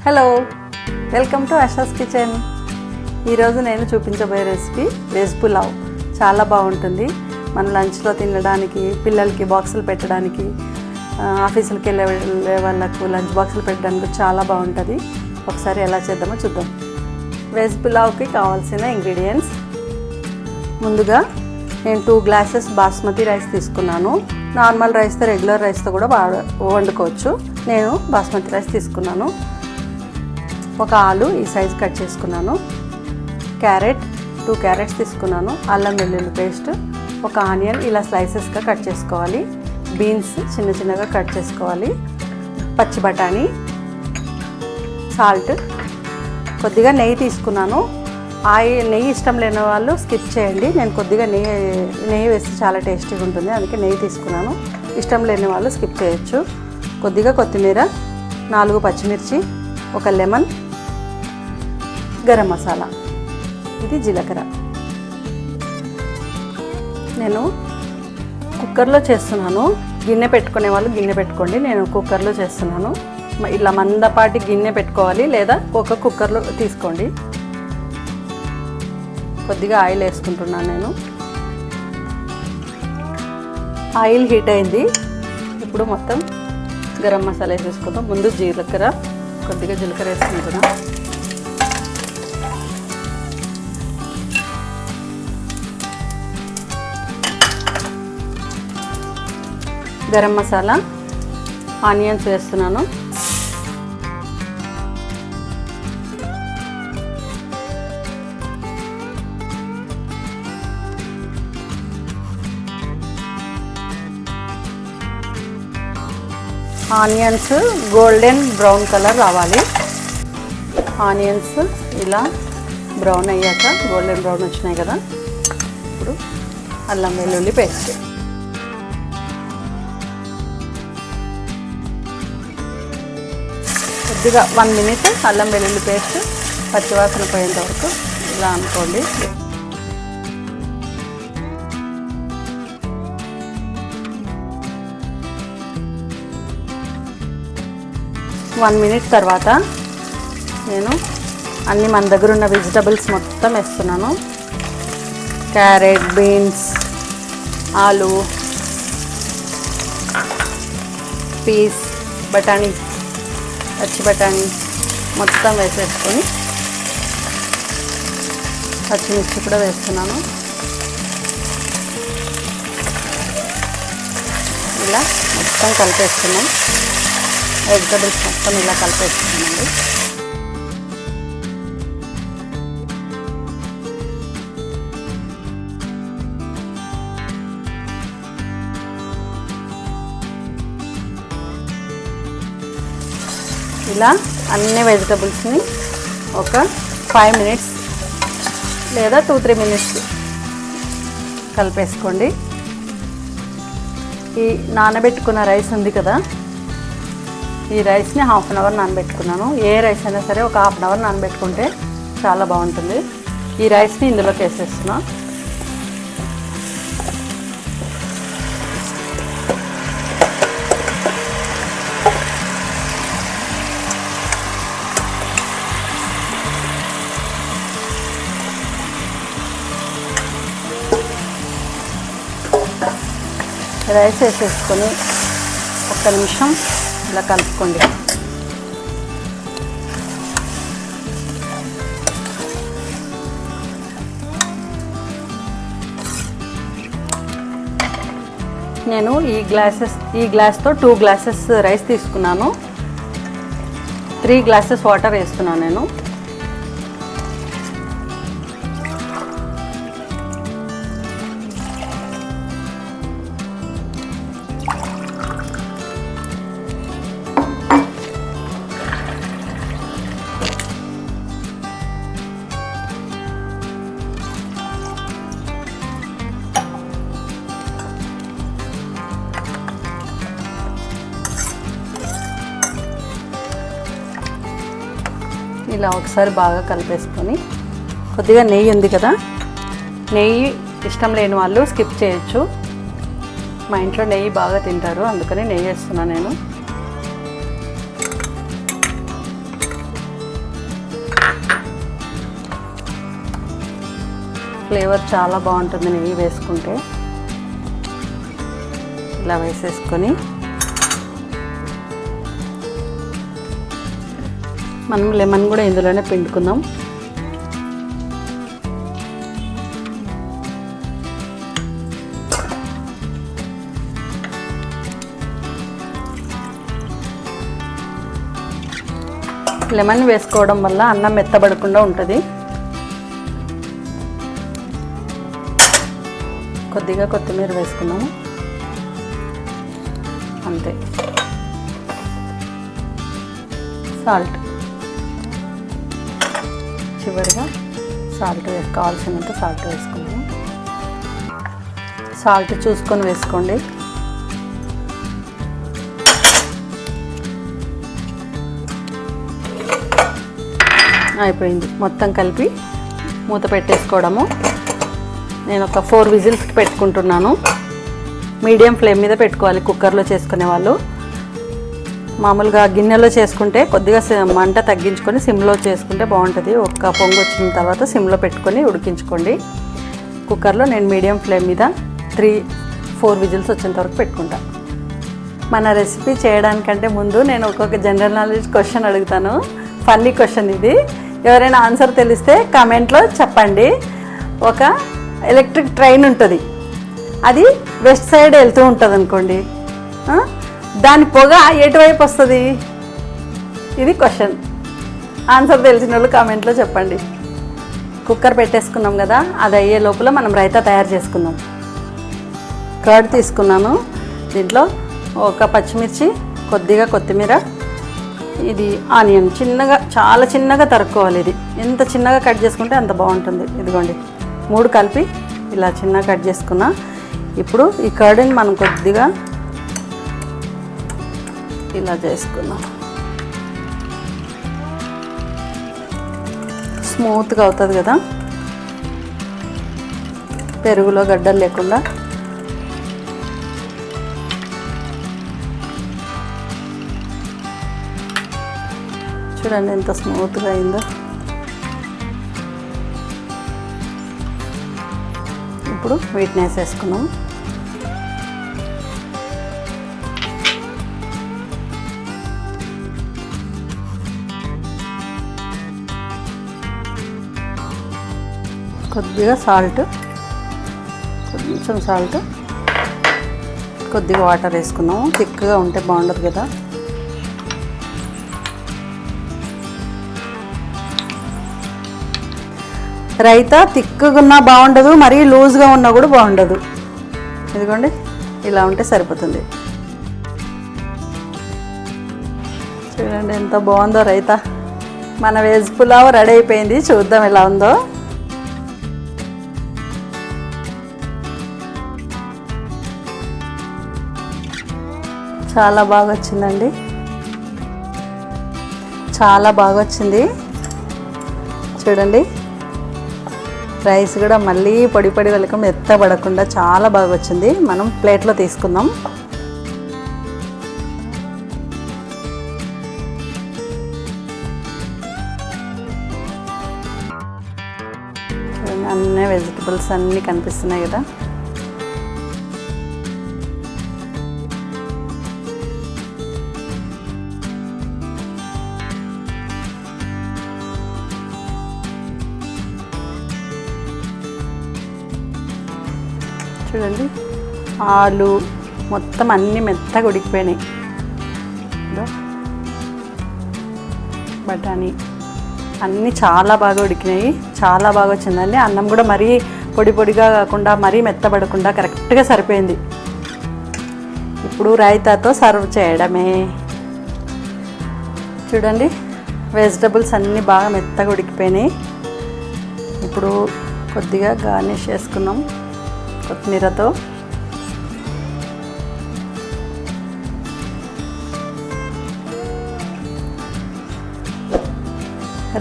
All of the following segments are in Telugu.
Hello, welcome to ASHAs kitchen. ఈరోజు నేను చూపించబోయే రెసిపీ వెజ్ పులావ్. చాలా బాగుంటుంది. మన లంచ్లో తినడానికి, పిల్లలకి బాక్సులు పెట్టడానికి, ఆఫీసులకి వెళ్ళే వాళ్ళకు లంచ్ బాక్సులు పెట్టడానికి చాలా బాగుంటుంది. ఒకసారి ఎలా చేద్దామో చూద్దాం. వెజ్ పులావ్కి కావాల్సిన ఇంగ్రీడియంట్స్: ముందుగా నేను 2 గ్లాసెస్ బాస్మతి రైస్ తీసుకున్నాను. నార్మల్ రైస్తో, రెగ్యులర్ రైస్తో కూడా వండుకోవచ్చు. నేను బాస్మతి రైస్ తీసుకున్నాను. ఒక ఆలు ఈ సైజు కట్ చేసుకున్నాను. క్యారెట్ 2 క్యారెట్స్ తీసుకున్నాను. అల్లం వెల్లుల్లి పేస్ట్, ఒక ఆనియన్ ఇలా స్లైసెస్గా కట్ చేసుకోవాలి. బీన్స్ చిన్న చిన్నగా కట్ చేసుకోవాలి. పచ్చి బఠానీ, సాల్ట్, కొద్దిగా నెయ్యి తీసుకున్నాను. నెయ్యి ఇష్టం లేని వాళ్ళు స్కిప్ చేయండి. నేను కొద్దిగా నెయ్యి వేస్తే చాలా టేస్టీగా ఉంటుంది, అందుకే నెయ్యి తీసుకున్నాను. ఇష్టం లేని వాళ్ళు స్కిప్ చేయొచ్చు. కొద్దిగా కొత్తిమీర, 4 పచ్చిమిర్చి, ఒక లెమన్, గరం మసాలా, ఇది జీలకర్ర. నేను కుక్కర్లో చేస్తున్నాను. గిన్నె పెట్టుకునే వాళ్ళు గిన్నె పెట్టుకోండి. నేను కుక్కర్లో చేస్తున్నాను. ఇలా మందపాటి గిన్నె పెట్టుకోవాలి, లేదా ఒక కుక్కర్లో తీసుకోండి. కొద్దిగా ఆయిల్ వేసుకుంటున్నాను నేను. ఆయిల్ హీట్ అయింది. ఇప్పుడు మొత్తం గరం మసాలా వేసేసుకుందాం. ముందు జీలకర్ర, కొద్దిగా జీలకర్ర వేసుకుంటున్నాను. గరం మసాలా, ఆనియన్స్ వేస్తున్నాను. ఆనియన్స్ గోల్డెన్ బ్రౌన్ కలర్ రావాలి. ఆనియన్స్ ఇలా బ్రౌన్ అయ్యాక, గోల్డెన్ బ్రౌన్ వచ్చినాయి కదా, ఇప్పుడు అల్లం వెల్లుల్లి పేస్ట్, కొద్దిగా 1 మినిట్ అల్లం వెల్లుల్లి పేస్ట్ పచ్చివాసన పోయేంత వరకు ఇలా అనుకోండి. వన్ మినిట్ తర్వాత నేను అన్ని మన దగ్గర ఉన్న వెజిటబుల్స్ మొత్తం వేస్తున్నాను. క్యారెట్, బీన్స్, ఆలు, పీస్, బఠానీ, పచ్చి బఠానీ మొత్తం వేసేసుకొని, పచ్చిమిర్చి కూడా వేస్తున్నాను. ఇలా మొత్తం కలిపేస్తున్నాం. వెజిటబుల్స్ మొత్తం ఇలా కలిపేస్తున్నామండి. ఇలా అన్ని వెజిటబుల్స్ని ఒక 5 మినిట్స్ లేదా 2-3 మినిట్స్ కలిపేసుకోండి. ఈ నానబెట్టుకున్న రైస్ ఉంది కదా, ఈ రైస్ని 1/2 అవర్ నానబెట్టుకున్నాను. ఏ రైస్ అయినా సరే ఒక 1/2 అవర్ నానబెట్టుకుంటే చాలా బాగుంటుంది. ఈ రైస్ని ఇందులోకి వేసేస్తున్నా. రైస్ వేసేసుకొని 1 నిమిషం ఇలా కలుపుకోండి. నేను ఈ గ్లాస్తో 2 గ్లాసెస్ రైస్ తీసుకున్నాను. 3 గ్లాసెస్ వాటర్ వేస్తున్నాను నేను. ఇలా ఒకసారి బాగా కలిపేసుకొని, కొద్దిగా నెయ్యి ఉంది కదా, నెయ్యి ఇష్టం లేని వాళ్ళు స్కిప్ చేయొచ్చు. మా ఇంట్లో నెయ్యి బాగా తింటారు, అందుకని నెయ్యి వేస్తున్నాను నేను. ఫ్లేవర్ చాలా బాగుంటుంది నెయ్యి వేసుకుంటే. ఇలా వేసేసుకొని మనం లెమన్ కూడా ఇందులోనే పిండుకుందాం. లెమన్ వేసుకోవడం వల్ల అన్నం మెత్తబడకుండా ఉంటుంది. కొద్దిగా కొత్తిమీర వేసుకున్నాము, అంతే. సాల్ట్, చివరిగా సాల్ట్ కావాల్సినంత సాల్ట్ వేసుకున్నాము. సాల్ట్ చూసుకొని వేసుకోండి. అయిపోయింది. మొత్తం కలిపి మూత పెట్టేసుకోవడము. నేను ఒక 4 విజిల్స్కి పెట్టుకుంటున్నాను. మీడియం ఫ్లేమ్ మీద పెట్టుకోవాలి కుక్కర్లో చేసుకునే వాళ్ళు. మామూలుగా గిన్నెలో చేసుకుంటే కొద్దిగా మంట తగ్గించుకొని సిమ్లో చేసుకుంటే బాగుంటుంది. ఒక పొంగు వచ్చిన తర్వాత సిమ్లో పెట్టుకొని ఉడికించుకోండి. కుక్కర్లో నేను మీడియం ఫ్లేమ్ మీద 3-4 విజిల్స్ వచ్చేంత వరకు పెట్టుకుంటా. మన రెసిపీ చేయడానికంటే ముందు నేను ఒక్కొక్క జనరల్ నాలెడ్జ్ క్వశ్చన్ అడుగుతాను. ఫన్నీ క్వశ్చన్ ఇది. ఎవరైనా ఆన్సర్ తెలిస్తే కామెంట్లో చెప్పండి. ఒక ఎలక్ట్రిక్ ట్రైన్ ఉంటుంది, అది వెస్ట్ సైడ్ వెళ్తూ ఉంటుంది అనుకోండి. దాని పొగ ఎటువైపు వస్తుంది? ఇది క్వశ్చన్. ఆన్సర్ తెలిసిన వాళ్ళు కామెంట్లో చెప్పండి. కుక్కర్ పెట్టేసుకున్నాం కదా, అది అయ్యే లోపల మనం రైతా తయారు చేసుకుందాం. కర్డ్ తీసుకున్నాను. దీంట్లో ఒక పచ్చిమిర్చి, కొద్దిగా కొత్తిమీర, ఇది ఆనియన్ చిన్నగా, చాలా చిన్నగా తరుక్కోవాలి. ఇది ఎంత చిన్నగా కట్ చేసుకుంటే అంత బాగుంటుంది. ఇదిగోండి 3 కలిపి ఇలా చిన్నగా కట్ చేసుకున్నా. ఇప్పుడు ఈ కర్డ్ని మనం కొద్దిగా ఇలా చేసుకుందాం. స్మూత్గా అవుతుంది కదా, పెరుగులో గడ్డలు లేకుండా. చూడండి ఎంత స్మూత్గా అయిందో. ఇప్పుడు వీటిని వేసేసుకున్నాం. కొద్దిగా సాల్ట్, కొంచెం సాల్ట్, కొద్దిగా వాటర్ వేసుకున్నాము. థిక్గా ఉంటే బాగుండదు కదా. రైతా థిక్గా ఉన్నా బాగుండదు, మరీ లూజ్గా ఉన్నా కూడా బాగుండదు. ఇదిగోండి ఇలా ఉంటే సరిపోతుంది. చూడండి ఎంత బాగుందో రైతా. మన వెజ్ పులావ్ రెడీ అయిపోయింది. చూద్దాం ఎలా ఉందో. చాలా బాగా వచ్చిందండి, చాలా బాగా వచ్చింది. చూడండి రైస్ కూడా మళ్ళీ పొడి పొడి వెళ్ళక మెత్తబడకుండా చాలా బాగా వచ్చింది. మనం ప్లేట్లో తీసుకుందాం. అన్నీ వెజిటబుల్స్ అన్నీ కనిపిస్తున్నాయి కదా. చూడండి ఆలు మొత్తం అన్నీ మెత్తగా ఉడికిపోయినాయి. బఠానీ అన్నీ చాలా బాగా ఉడికినాయి. చాలా బాగా వచ్చిందండి. అన్నం కూడా మరీ పొడి పొడిగా కాకుండా మరీ మెత్తబడకుండా కరెక్ట్గా సరిపోయింది. ఇప్పుడు రైతాతో సర్వ్ చేయడమే. చూడండి వెజిటబుల్స్ అన్నీ బాగా మెత్తగా ఉడికిపోయినాయి. ఇప్పుడు కొద్దిగా గార్నిష్ చేసుకున్నాం కొత్తిమీరతో.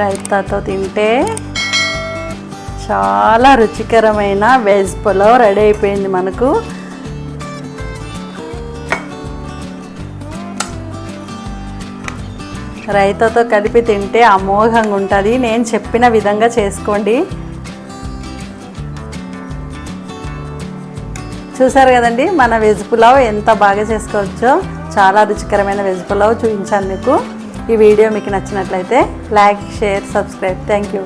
రైతాతో తింటే చాలా రుచికరమైన వెజ్ పులావ్ రెడీ అయిపోయింది మనకు. రైతాతో కలిపి తింటే అమోఘంగా ఉంటుంది. నేను చెప్పిన విధంగా చేసుకోండి. చూసారు కదండి మన వెజ్ పులావ్ ఎంత బాగా చేసుకోవచ్చో. చాలా రుచికరమైన వెజ్ పులావ్ చూపించాను మీకు. ఈ వీడియో మీకు నచ్చినట్లయితే like, share, subscribe. Thank you.